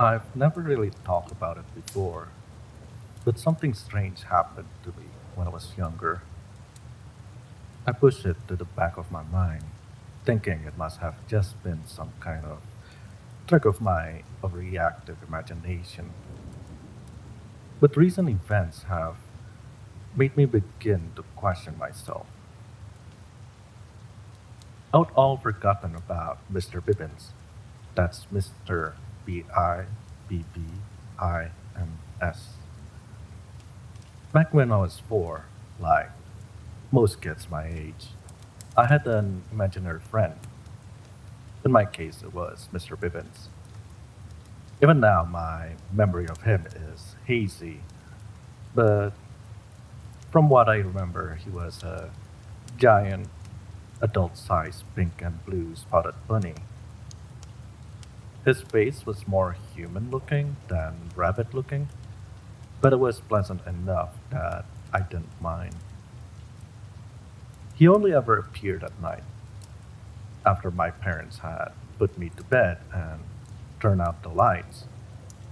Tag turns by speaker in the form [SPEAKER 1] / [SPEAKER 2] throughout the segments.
[SPEAKER 1] I've never really talked about it before, but something strange happened to me when I was younger. I pushed it to the back of my mind, thinking it must have just been some kind of trick of my overreactive imagination. But recent events have made me begin to question myself. I'd all forgotten about Mr. Bibbins. That's Mr. Bibbins. Back when I was four, like most kids my age, I had an imaginary friend. In my case, it was Mr. Bibbins. Even now, my memory of him is hazy, but from what I remember, he was a giant, adult sized pink and blue spotted bunny. His face was more human looking than rabbit looking, but it was pleasant enough that I didn't mind. He only ever appeared at night, after my parents had put me to bed and turned out the lights.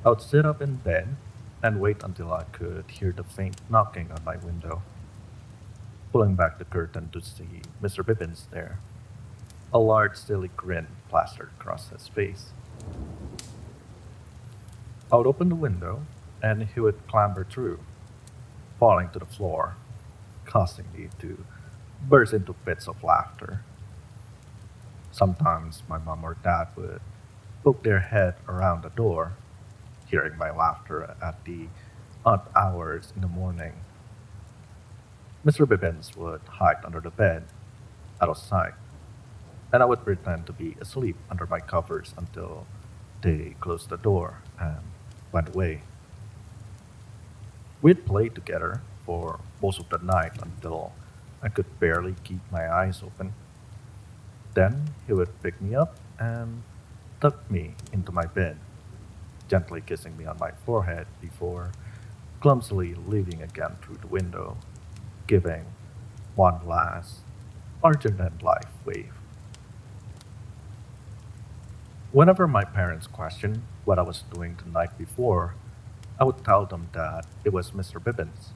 [SPEAKER 1] I would sit up in bed and wait until I could hear the faint knocking on my window, pulling back the curtain to see Mr. Bibbins there, a large silly grin plastered across his face. I would open the window and he would clamber through, falling to the floor, causing me to burst into fits of laughter. Sometimes my mom or dad would poke their head around the door, hearing my laughter at the odd hours in the morning. Mr. Bibbins would hide under the bed, out of sight, and I would pretend to be asleep under my covers until they closed the door and went away. We'd play together for most of the night until I could barely keep my eyes open. Then he would pick me up and tuck me into my bed, gently kissing me on my forehead before clumsily leaving again through the window, giving one last, larger than life wave. Whenever my parents questioned what I was doing the night before, I would tell them that it was Mr. Bibbins.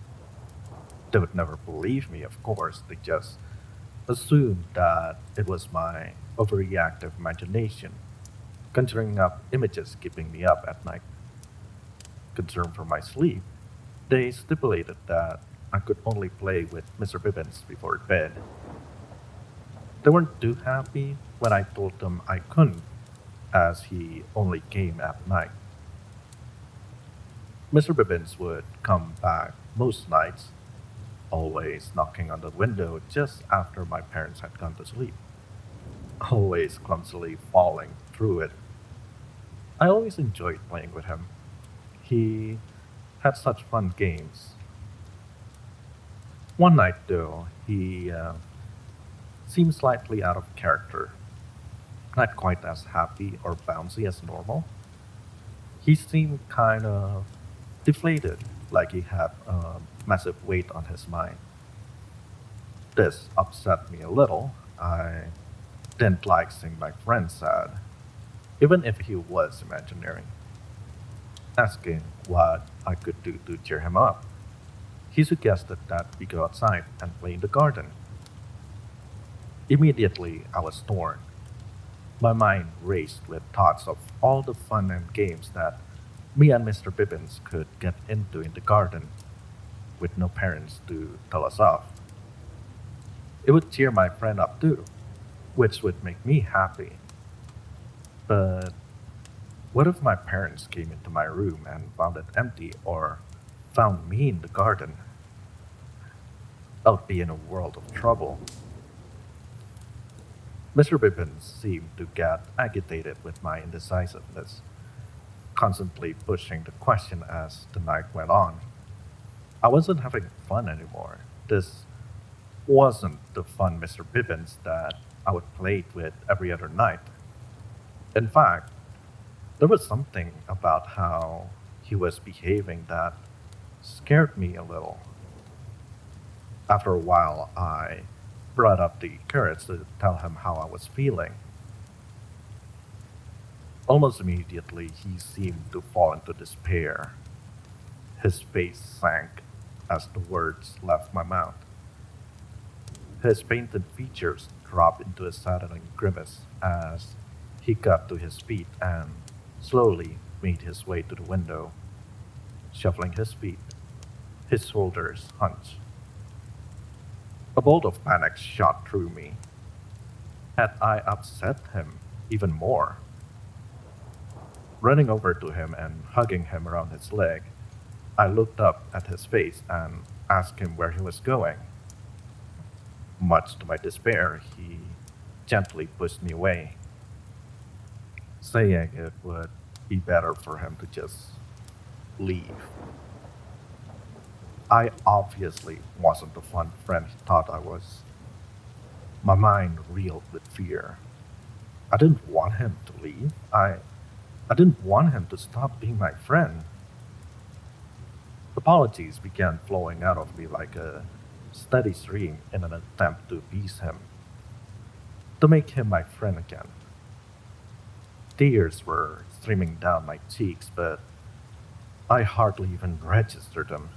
[SPEAKER 1] They would never believe me, of course, they just assumed that it was my overreactive imagination, conjuring up images keeping me up at night. Concerned for my sleep, they stipulated that I could only play with Mr. Bibbins before bed. They weren't too happy when I told them I couldn't, as he only came at night. Mr. Bibbins would come back most nights, always knocking on the window just after my parents had gone to sleep, always clumsily falling through it. I always enjoyed playing with him. He had such fun games. One night, though, he seemed slightly out of character, not quite as happy or bouncy as normal. He seemed kind of deflated, like he had a massive weight on his mind. This upset me a little. I didn't like seeing my friend sad, even if he was imaginary, asking what I could do to cheer him up. He suggested that we go outside and play in the garden. Immediately, I was torn. My mind raced with thoughts of all the fun and games that me and Mr. Bibbins could get into in the garden with no parents to tell us off. It would cheer my friend up too, which would make me happy. But what if my parents came into my room and found it empty or found me in the garden? I would be in a world of trouble. Mr. Bibbins seemed to get agitated with my indecisiveness, constantly pushing the question as the night went on. I wasn't having fun anymore. This wasn't the fun Mr. Bibbins that I would play with every other night. In fact, there was something about how he was behaving that scared me a little. After a while, I brought up the courage to tell him how I was feeling. Almost immediately, he seemed to fall into despair. His face sank as the words left my mouth. His painted features dropped into a saddening grimace as he got to his feet and slowly made his way to the window, shuffling his feet, his shoulders hunched. A bolt of panic shot through me. Had I upset him even more? Running over to him and hugging him around his leg, I looked up at his face and asked him where he was going. Much to my despair, he gently pushed me away, saying it would be better for him to just leave. I obviously wasn't the fun friend he thought I was. My mind reeled with fear. I didn't want him to leave. I didn't want him to stop being my friend. Apologies began flowing out of me like a steady stream in an attempt to appease him, to make him my friend again. Tears were streaming down my cheeks, but I hardly even registered them.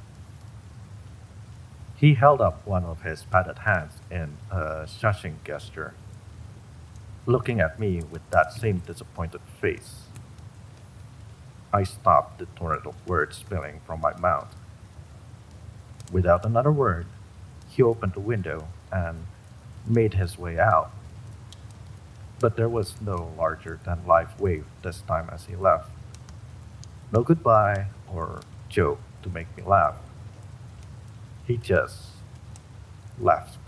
[SPEAKER 1] He held up one of his padded hands in a shushing gesture, looking at me with that same disappointed face. I stopped the torrent of words spilling from my mouth. Without another word, he opened the window and made his way out. But there was no larger than life wave this time as he left. No goodbye or joke to make me laugh. He just left.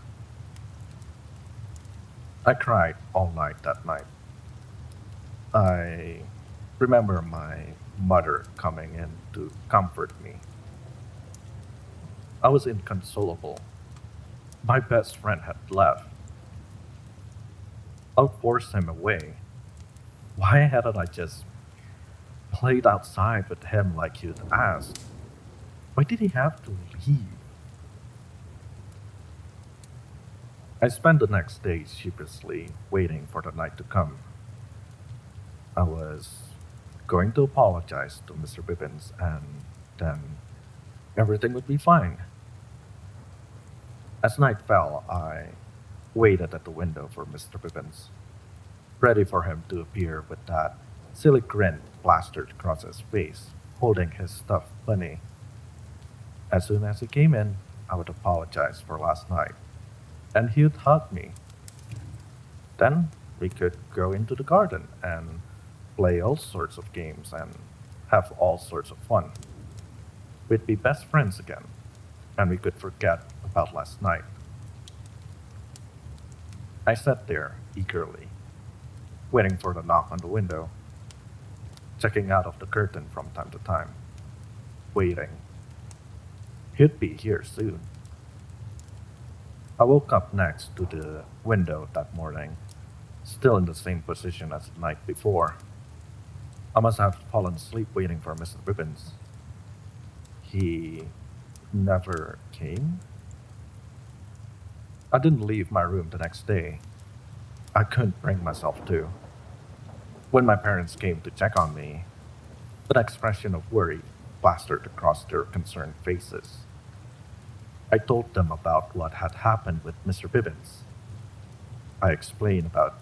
[SPEAKER 1] I cried all night that night. I remember my mother coming in to comfort me. I was inconsolable. My best friend had left. I forced him away. Why hadn't I just played outside with him like he'd asked? Why did he have to leave? I spent the next day sheepishly waiting for the night to come. I was going to apologize to Mr. Bibbins and then everything would be fine. As night fell, I waited at the window for Mr. Bibbins, ready for him to appear with that silly grin plastered across his face, holding his stuffed bunny. As soon as he came in, I would apologize for last night, and he would hug me. Then we could go into the garden and play all sorts of games and have all sorts of fun. We'd be best friends again, and we could forget about last night. I sat there eagerly, waiting for the knock on the window, checking out of the curtain from time to time, waiting. He'd be here soon. I woke up next to the window that morning, still in the same position as the night before. I must have fallen asleep waiting for Mr. Bibbins. He never came? I didn't leave my room the next day. I couldn't bring myself to. When my parents came to check on me, an expression of worry plastered across their concerned faces. I told them about what had happened with Mr. Bibbins. I explained about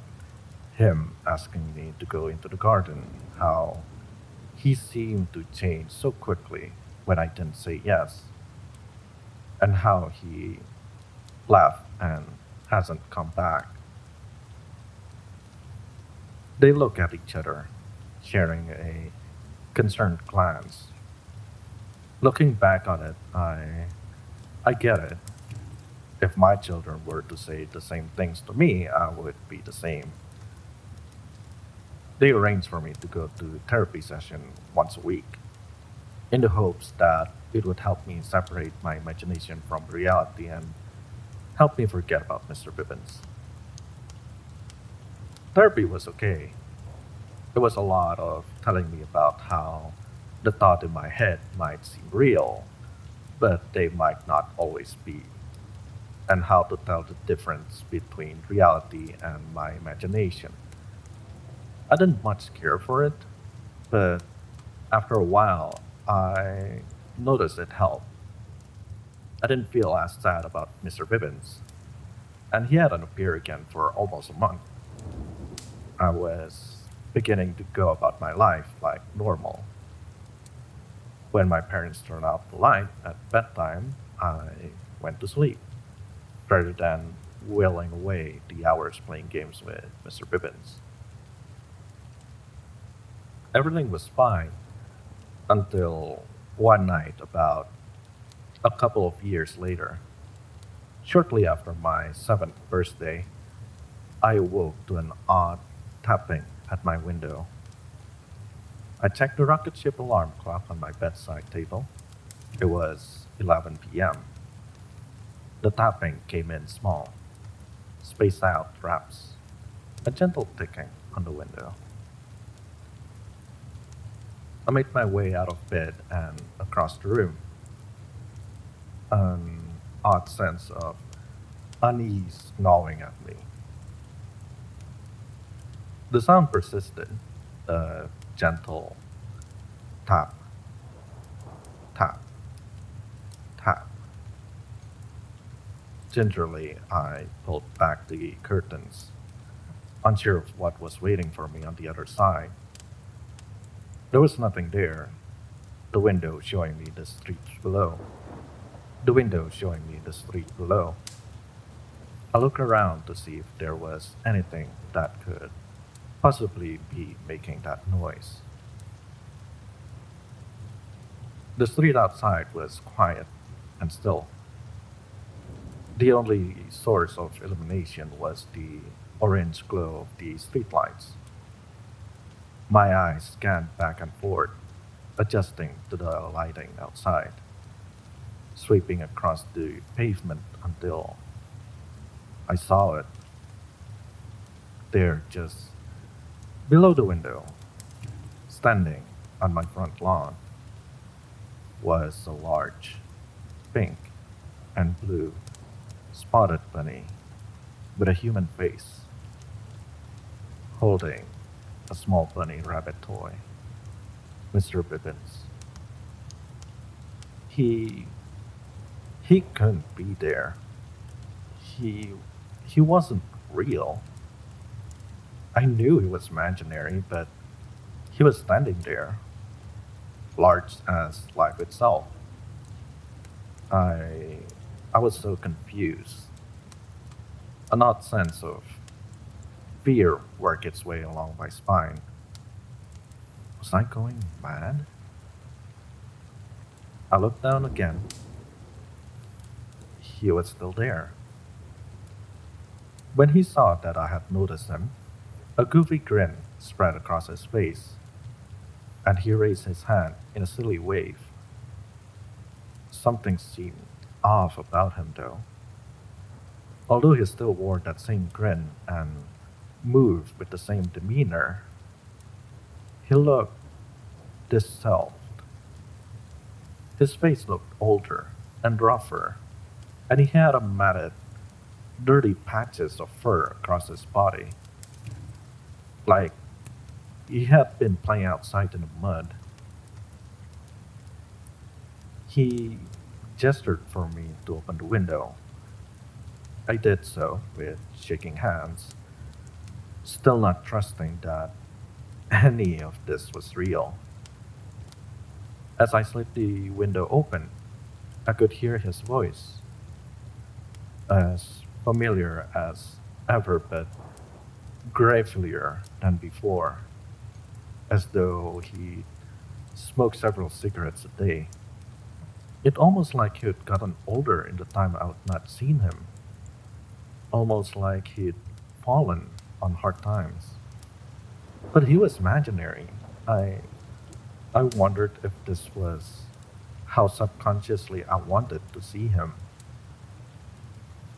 [SPEAKER 1] him asking me to go into the garden, how he seemed to change so quickly when I didn't say yes, and how he left and hasn't come back. They look at each other, sharing a concerned glance. Looking back on it, I get it. If my children were to say the same things to me, I would be the same. They arranged for me to go to therapy session once a week, in the hopes that it would help me separate my imagination from reality and help me forget about Mr. Bibbins. Therapy was okay. It was a lot of telling me about how the thought in my head might seem real, but they might not always be, and how to tell the difference between reality and my imagination. I didn't much care for it, but after a while, I noticed it helped. I didn't feel as sad about Mr. Bibbins, and he hadn't appeared again for almost a month. I was beginning to go about my life like normal. When my parents turned out the light at bedtime, I went to sleep rather than whiling away the hours playing games with Mr. Bibbins. Everything was fine until one night about a couple of years later. Shortly after my 7th birthday, I awoke to an odd tapping at my window. I checked the rocket ship alarm clock on my bedside table. It was 11 p.m. The tapping came in small, spaced out raps, a gentle ticking on the window. I made my way out of bed and across the room. An odd sense of unease gnawing at me. The sound persisted, a gentle tap, tap, tap. Gingerly, I pulled back the curtains, unsure of what was waiting for me on the other side. There was nothing there. The window showing me the streets below. The window showing me the street below. I looked around to see if there was anything that could possibly be making that noise. The street outside was quiet and still. The only source of illumination was the orange glow of the streetlights. My eyes scanned back and forth, adjusting to the lighting outside, sweeping across the pavement until I saw it. There, just below the window, standing on my front lawn, was a large pink and blue spotted bunny with a human face, holding a small bunny rabbit toy, Mr. Bibbins. He he couldn't be there. He he wasn't real. I knew he was imaginary, but he was standing there, large as life itself. I I was so confused. An odd sense of fear worked its way along my spine. Was I going mad? I looked down again. He was still there. When he saw that I had noticed him, a goofy grin spread across his face, and he raised his hand in a silly wave. Something seemed off about him, though. Although he still wore that same grin and moved with the same demeanor, he looked dissolved. His face looked older and rougher, and he had a matted, dirty patches of fur across his body, like he had been playing outside in the mud. He gestured for me to open the window. I did so with shaking hands, still not trusting that any of this was real. As I slid the window open, I could hear his voice, as familiar as ever, but gravelier than before, as though he smoked several cigarettes a day. It almost like he'd gotten older in the time I'd not seen him, almost like he'd fallen on hard times. But he was imaginary. I I wondered if this was how subconsciously I wanted to see him,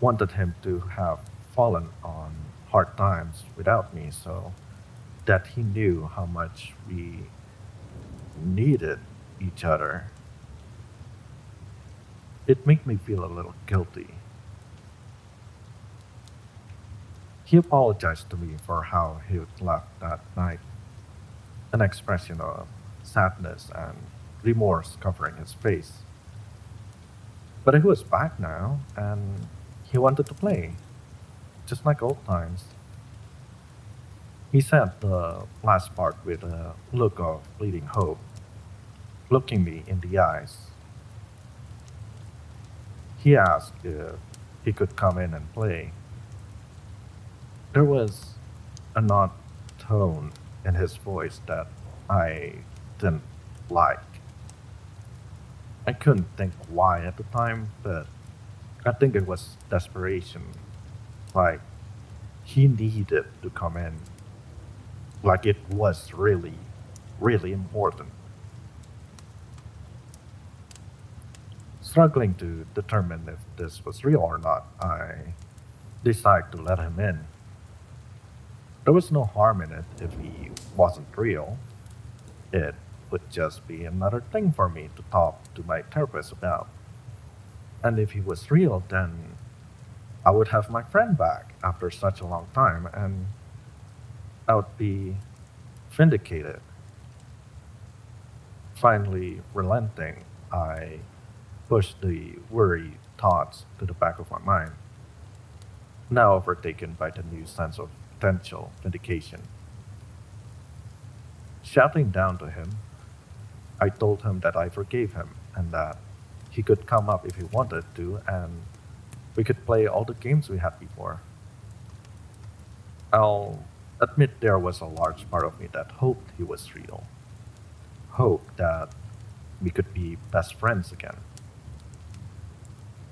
[SPEAKER 1] wanted him to have fallen on hard times without me so that he knew how much we needed each other. It made me feel a little guilty. He apologized to me for how he had left that night, an expression of sadness and remorse covering his face. But he was back now, and he wanted to play, just like old times. He said the last part with a look of fleeting hope, looking me in the eyes. He asked if he could come in and play. There was an odd tone in his voice that I didn't like. I couldn't think why at the time, but I think it was desperation. Like, he needed to come in. Like, it was really, really important. Struggling to determine if this was real or not, I decided to let him in. There was no harm in it if he wasn't real. It would just be another thing for me to talk to my therapist about. And if he was real, then I would have my friend back after such a long time, and I would be vindicated. Finally, relenting, I pushed the worry thoughts to the back of my mind, now overtaken by the new sense of potential vindication. Shouting down to him, I told him that I forgave him and that he could come up if he wanted to, and we could play all the games we had before. I'll admit there was a large part of me that hoped he was real, hoped that we could be best friends again.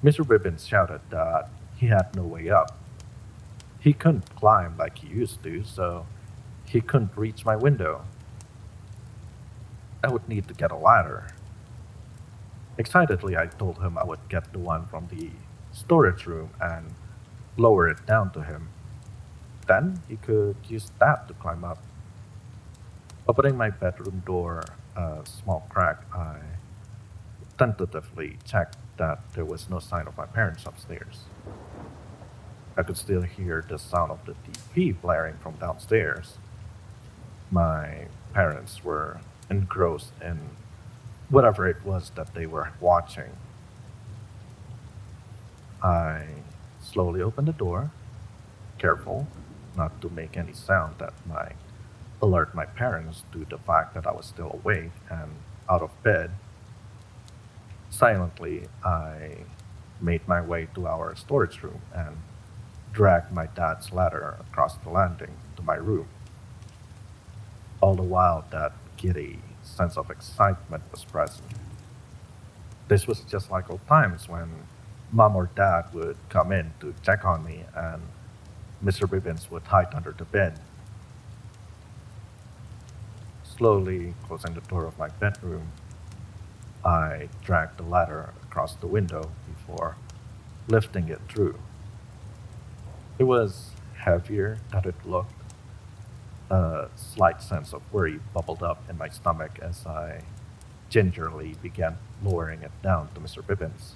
[SPEAKER 1] Mr. Bibbins shouted that he had no way up. He couldn't climb like he used to, so he couldn't reach my window. I would need to get a ladder. Excitedly, I told him I would get the one from the storage room and lower it down to him. Then he could use that to climb up. Opening my bedroom door a small crack, I tentatively checked that there was no sign of my parents upstairs. I could still hear the sound of the TV blaring from downstairs. My parents were engrossed in whatever it was that they were watching. I slowly opened the door, careful not to make any sound that might alert my parents to the fact that I was still awake and out of bed. Silently, I made my way to our storage room and dragged my dad's ladder across the landing to my room. All the while, that giddy sense of excitement was present. This was just like old times when mom or dad would come in to check on me and Mr. Bibbins would hide under the bed. Slowly closing the door of my bedroom, I dragged the ladder across the window before lifting it through. It was heavier than it looked. A slight sense of worry bubbled up in my stomach as I gingerly began lowering it down to Mr. Bibbins.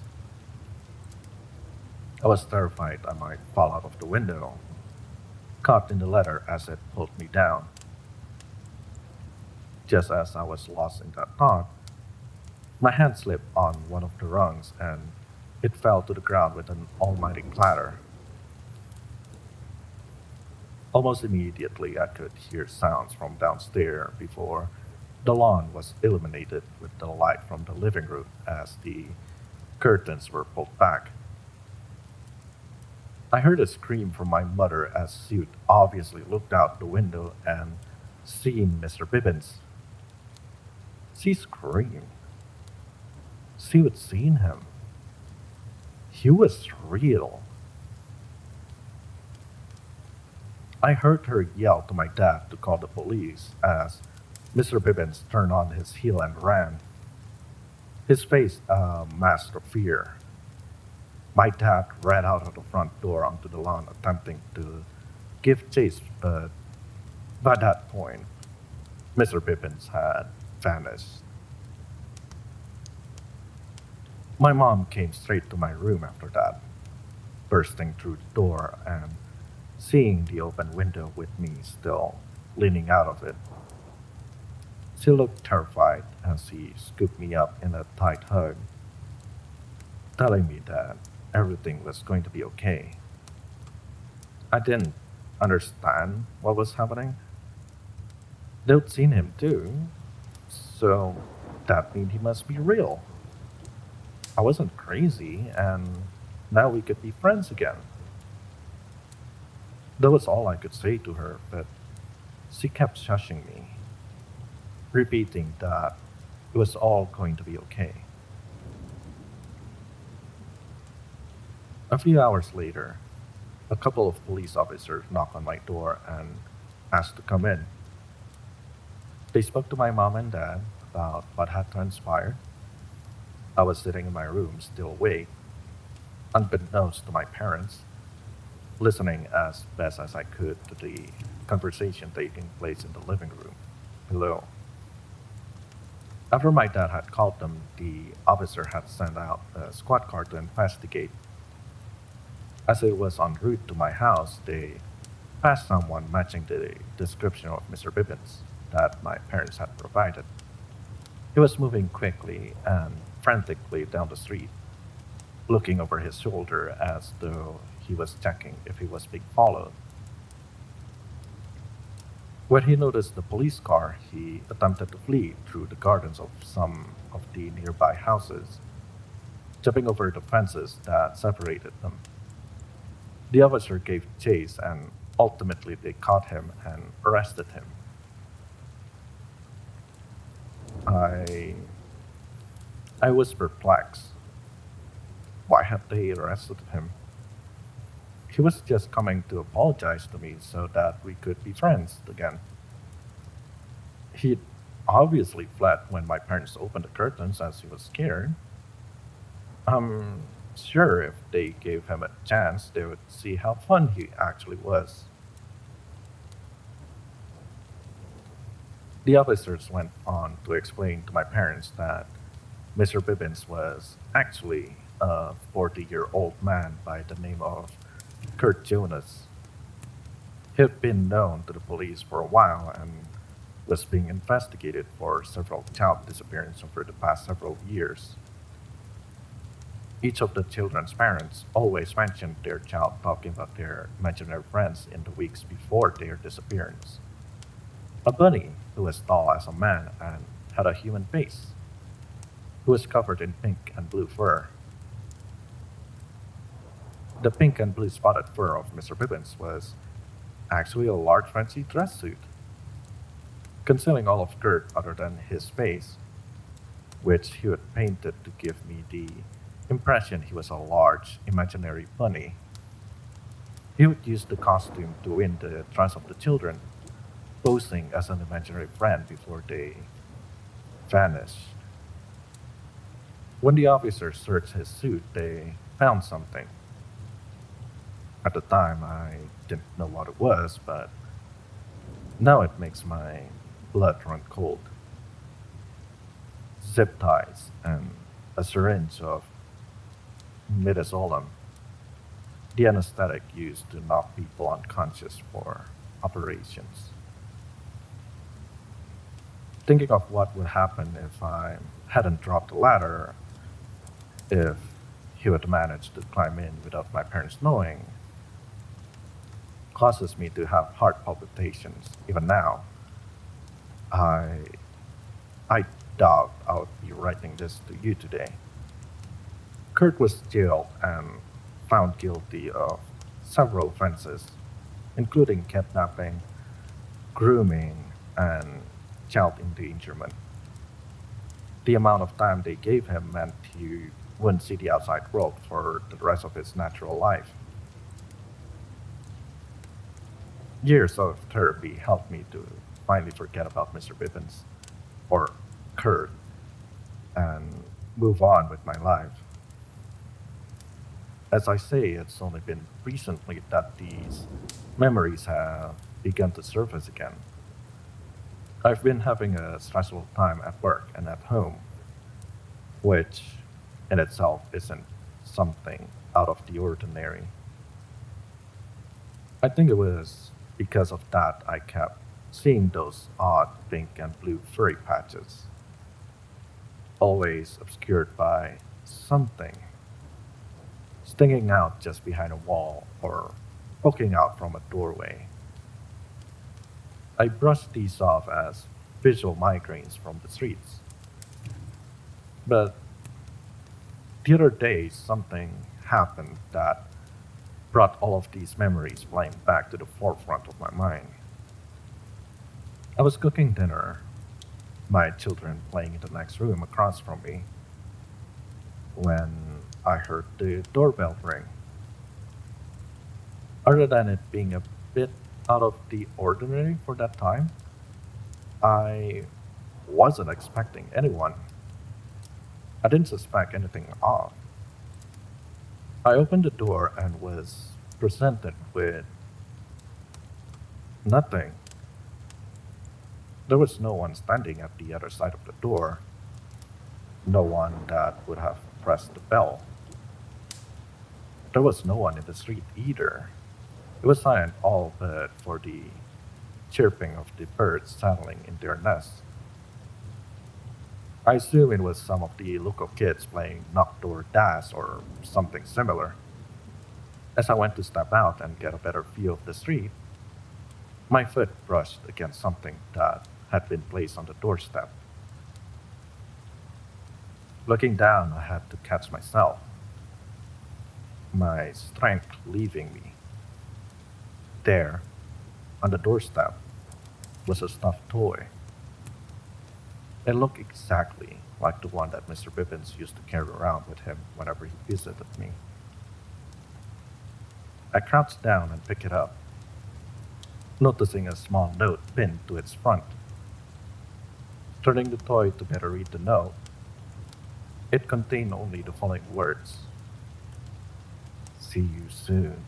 [SPEAKER 1] I was terrified I might fall out of the window, caught in the ladder as it pulled me down. Just as I was lost in that thought, my hand slipped on one of the rungs and it fell to the ground with an almighty clatter. Almost immediately, I could hear sounds from downstairs before the lawn was illuminated with the light from the living room as the curtains were pulled back. I heard a scream from my mother as she would obviously looked out the window and seen Mr. Bibbins. She screamed. She had seen him. He was real. I heard her yell to my dad to call the police as Mr. Bibbins turned on his heel and ran, his face a mask of fear. My dad ran out of the front door onto the lawn attempting to give chase, but by that point, Mr. Bibbins had vanished. My mom came straight to my room after that, bursting through the door and seeing the open window with me still leaning out of it. She looked terrified as she scooped me up in a tight hug, telling me that everything was going to be okay. I didn't understand what was happening. They'd seen him too, so that means he must be real. I wasn't crazy, and now we could be friends again. That was all I could say to her, but she kept shushing me, repeating that it was all going to be okay. A few hours later, a couple of police officers knocked on my door and asked to come in. They spoke to my mom and dad about what had transpired. I was sitting in my room, still awake, unbeknownst to my parents, listening as best as I could to the conversation taking place in the living room below. After my dad had called them, the officer had sent out a squad car to investigate. As it was en route to my house, they passed someone matching the description of Mr. Bibbins that my parents had provided. He was moving quickly and frantically down the street, looking over his shoulder as though he was checking if he was being followed. When he noticed the police car, he attempted to flee through the gardens of some of the nearby houses, jumping over the fences that separated them. The officer gave chase and ultimately they caught him and arrested him. I I was perplexed. Why had they arrested him? He was just coming to apologize to me so that we could be friends again. He'd obviously fled when my parents opened the curtains as he was scared. I'm sure if they gave him a chance, they would see how fun he actually was. The officers went on to explain to my parents that Mr. Bibbins was actually a 40-year-old man by the name of Kurt Jonas. He'd been known to the police for a while and was being investigated for several child disappearances over the past several years. Each of the children's parents always mentioned their child talking about their imaginary friends in the weeks before their disappearance. A bunny who was tall as a man and had a human face, who was covered in pink and blue fur. The pink and blue spotted fur of Mr. Bibbins was actually a large fancy dress suit, concealing all of Kurt other than his face, which he had painted to give me the impression he was a large imaginary bunny. He would use the costume to win the trust of the children, posing as an imaginary friend before they vanished. When the officers searched his suit, they found something. At the time, I didn't know what it was, but now it makes my blood run cold. Zip ties and a syringe of midazolam, the anesthetic used to knock people unconscious for operations. Thinking of what would happen if I hadn't dropped the ladder, if he would manage to climb in without my parents knowing, causes me to have heart palpitations even now. I I doubt I would be writing this to you today. Kurt was jailed and found guilty of several offenses, including kidnapping, grooming, and child endangerment. The amount of time they gave him meant he wouldn't see the outside world for the rest of his natural life. Years of therapy helped me to finally forget about Mr. Bibbins, or Kurt, and move on with my life. As I say, it's only been recently that these memories have begun to surface again. I've been having a stressful time at work and at home, which in itself isn't something out of the ordinary. I think it was because of that I kept seeing those odd pink and blue furry patches, always obscured by something, sticking out just behind a wall or poking out from a doorway. I brushed these off as visual migraines from the streets. But the other day, something happened that brought all of these memories flying back to the forefront of my mind. I was cooking dinner, my children playing in the next room across from me, when I heard the doorbell ring. Other than it being a bit out of the ordinary for that time, I wasn't expecting anyone. I didn't suspect anything off. I opened the door and was presented with nothing. There was no one standing at the other side of the door, no one that would have pressed the bell. There was no one in the street either. It was silent all but for the chirping of the birds settling in their nests. I assume it was some of the local kids playing knock door dash or something similar. As I went to step out and get a better view of the street, my foot brushed against something that had been placed on the doorstep. Looking down, I had to catch myself, my strength leaving me. There, on the doorstep, was a stuffed toy. It looked exactly like the one that Mr. Bibbins used to carry around with him whenever he visited me. I crouched down and picked it up, noticing a small note pinned to its front. Turning the toy to better read the note, it contained only the following words: "See you soon."